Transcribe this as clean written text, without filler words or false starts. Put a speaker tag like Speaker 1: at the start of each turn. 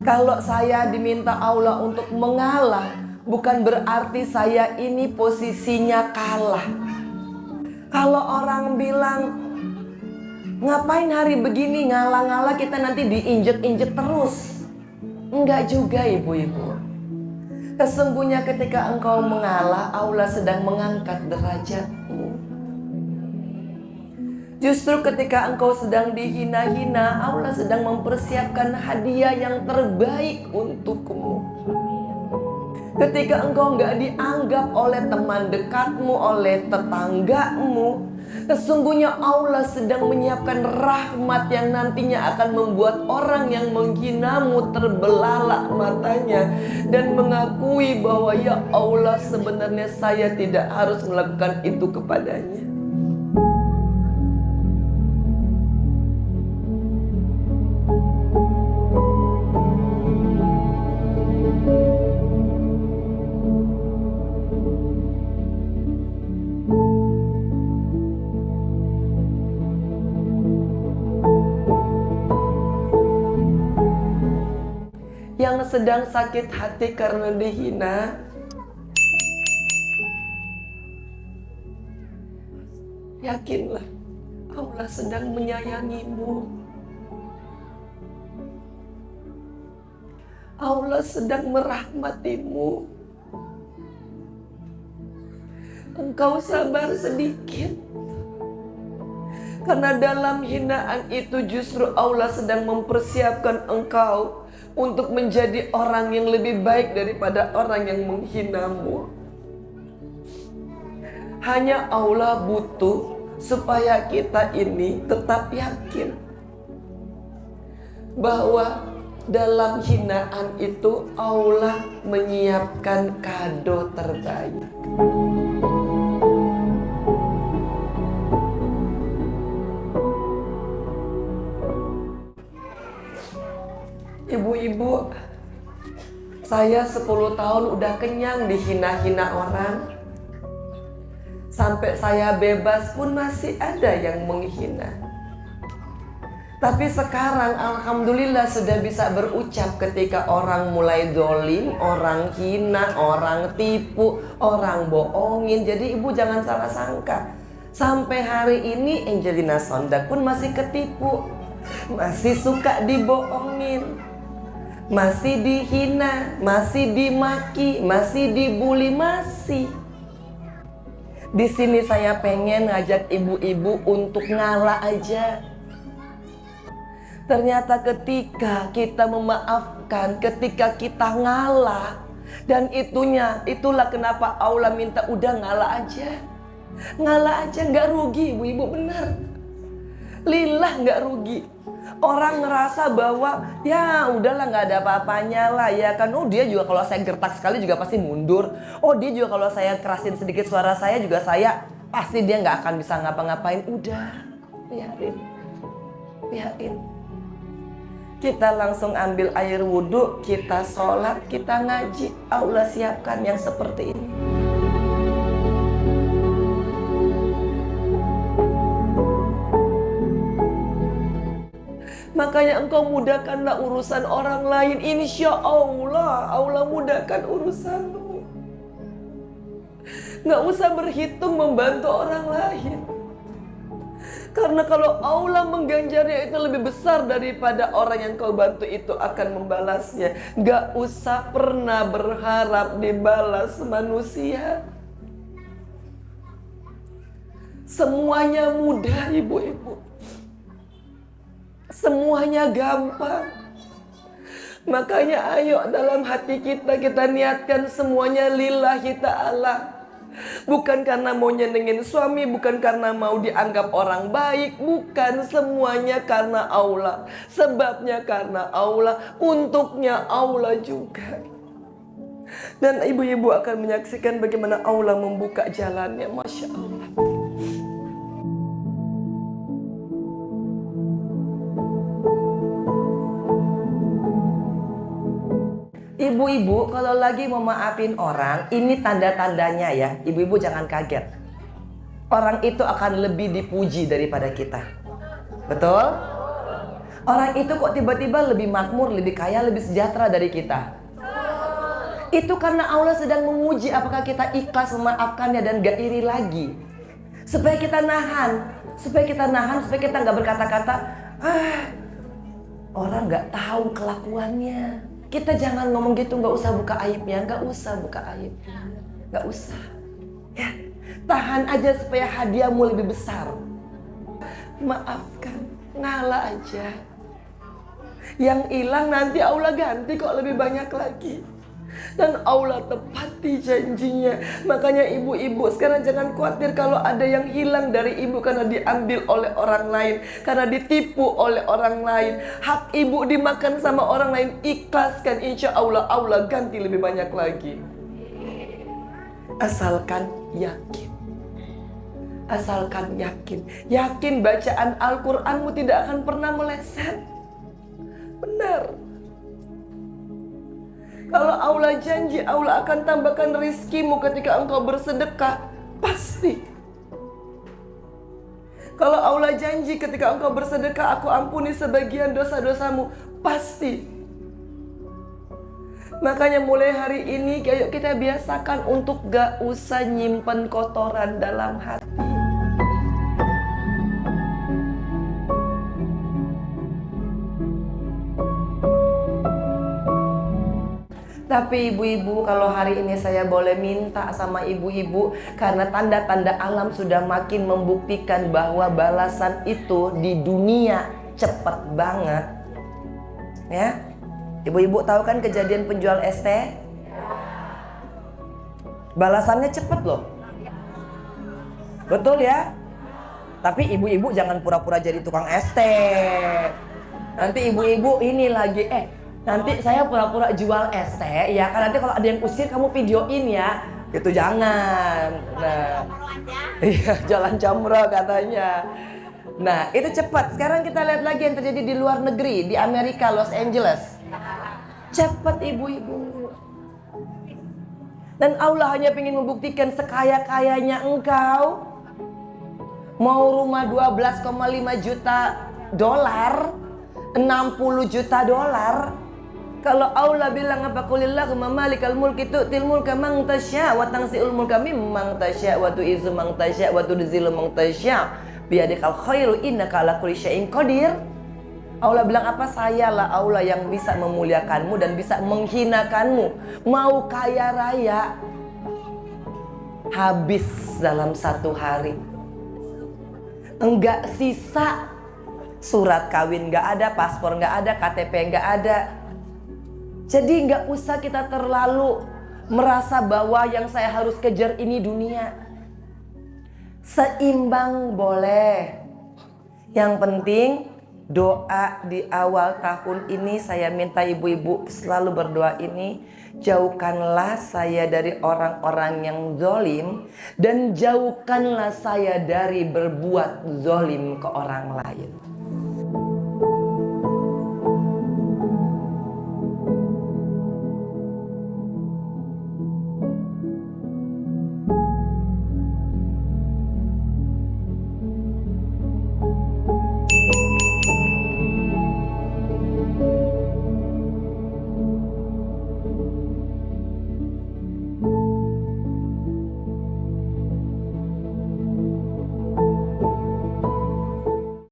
Speaker 1: Kalau saya diminta Allah untuk mengalah, bukan berarti saya ini posisinya kalah. Kalau orang bilang, ngapain hari begini ngalah-ngalah, kita nanti diinjek-injek terus. Enggak juga ibu-ibu. Sesungguhnya ketika engkau mengalah, Allah sedang mengangkat derajatmu. Justru ketika engkau sedang dihina-hina, Allah sedang mempersiapkan hadiah yang terbaik untukmu. Ketika engkau nggak dianggap oleh teman dekatmu, oleh tetanggamu, sesungguhnya Allah sedang menyiapkan rahmat yang nantinya akan membuat orang yang menghinamu terbelalak matanya dan mengakui bahwa ya Allah, sebenarnya saya tidak harus melakukan itu kepadanya. Yang sedang sakit hati karena dihina, yakinlah Allah sedang menyayangimu. Allah sedang merahmatimu. Engkau sabar sedikit, karena dalam hinaan itu justru Allah sedang mempersiapkan engkau untuk menjadi orang yang lebih baik daripada orang yang menghinamu. Hanya Allah butuh supaya kita ini tetap yakin bahwa dalam hinaan itu Allah menyiapkan kado terbaik. Ibu-ibu, saya 10 tahun udah kenyang dihina-hina orang. Sampai saya bebas pun masih ada yang menghina. Tapi sekarang alhamdulillah sudah bisa berucap ketika orang mulai dolim, orang hina, orang tipu, orang bohongin. Jadi ibu jangan salah sangka. Sampai hari ini Angelina Sondag pun masih ketipu, masih suka dibohongin, masih dihina, masih dimaki, masih dibully, masih. Di sini saya pengen ngajak ibu-ibu untuk ngalah aja. Ternyata ketika kita memaafkan, ketika kita ngalah, dan itulah kenapa Allah minta udah ngalah aja. Ngalah aja, nggak rugi ibu-ibu, benar. Lillah nggak rugi. Orang ngerasa bahwa ya udahlah nggak ada apa-apanya lah ya kan. Oh dia juga kalau saya gertak sekali juga pasti mundur. Oh dia juga kalau saya kerasin sedikit suara saya juga pasti dia nggak akan bisa ngapa-ngapain. Udah, biarin. Kita langsung ambil air wudhu, kita sholat, kita ngaji. Allah siapkan yang seperti ini. Makanya engkau mudahkanlah urusan orang lain. Insya Allah, Allah mudahkan urusanmu. Nggak usah berhitung membantu orang lain. Karena kalau Allah mengganjarnya itu lebih besar daripada orang yang kau bantu itu akan membalasnya. Nggak usah pernah berharap dibalas manusia. Semuanya mudah ibu-ibu. Semuanya gampang. Makanya ayo dalam hati kita niatkan semuanya lillahi ta'ala. Bukan karena mau nyenengin suami, bukan karena mau dianggap orang baik, bukan, semuanya karena Allah. Sebabnya karena Allah, untuknya Allah juga. Dan ibu-ibu akan menyaksikan bagaimana Allah membuka jalannya, Masya Allah. Ibu-ibu kalau lagi mau maafin orang, ini tanda-tandanya ya. Ibu-ibu jangan kaget. Orang itu akan lebih dipuji daripada kita. Betul? Orang itu kok tiba-tiba lebih makmur, lebih kaya, lebih sejahtera dari kita? Itu karena Allah sedang menguji apakah kita ikhlas memaafkannya dan gak iri lagi. Supaya kita nahan, supaya kita gak berkata-kata, orang gak tahu kelakuannya. Kita jangan ngomong gitu, gak usah buka aibnya, gak usah buka aibnya, gak usah. Ya, tahan aja supaya hadiahmu lebih besar. Maafkan, ngalah aja. Yang hilang nanti Allah ganti kok lebih banyak lagi. Dan Allah tepati janjinya. Makanya ibu-ibu sekarang jangan khawatir kalau ada yang hilang dari ibu karena diambil oleh orang lain, karena ditipu oleh orang lain. Hak ibu dimakan sama orang lain, ikhlaskan, insya Allah Allah ganti lebih banyak lagi. Asalkan yakin. Asalkan yakin. Yakin bacaan Al-Qur'anmu tidak akan pernah meleset. Benar. Kalau Allah janji Allah akan tambahkan rizkimu ketika engkau bersedekah, pasti. Kalau Allah janji ketika engkau bersedekah aku ampuni sebagian dosa-dosamu, pasti. Makanya mulai hari ini ayo kita biasakan untuk gak usah nyimpen kotoran dalam hati. Tapi ibu-ibu, kalau hari ini saya boleh minta sama ibu-ibu, karena tanda-tanda alam sudah makin membuktikan bahwa balasan itu di dunia cepat banget. Ya, ibu-ibu tahu kan kejadian penjual es teh? Balasannya cepat loh. Betul ya? Tapi ibu-ibu jangan pura-pura jadi tukang es teh. Nanti ibu-ibu ini lagi, nanti saya pura-pura jual es teh, ya kan, nanti kalau ada yang usir kamu videoin ya. Itu jangan. Nah, iya, jalan jamroh katanya. Nah, itu cepat. Sekarang kita lihat lagi yang terjadi di luar negeri, di Amerika, Los Angeles. Cepat ibu-ibu. Dan Allah hanya ingin membuktikan sekaya-kayanya engkau mau rumah 12,5 juta dolar, 60 juta dolar. Kalau Allah bilang apa, qulillahumma malikal mulki tu'til mulka man tasya wa tanzi'ul mulka mimman tasya wa tu'izzu man tasya wa tudzillu man tasya biyadikal khairu innaka ala kulli syai'in qadir. Allah bilang apa? Sayalah Allah yang bisa memuliakanmu dan bisa menghinakanmu. Mau kaya raya habis dalam satu hari, enggak sisa. Surat kawin enggak ada, paspor enggak ada, KTP enggak ada. Jadi nggak usah kita terlalu merasa bahwa yang saya harus kejar ini dunia. Seimbang boleh. Yang penting doa di awal tahun ini saya minta ibu-ibu selalu berdoa ini. Jauhkanlah saya dari orang-orang yang zalim dan jauhkanlah saya dari berbuat zalim ke orang lain.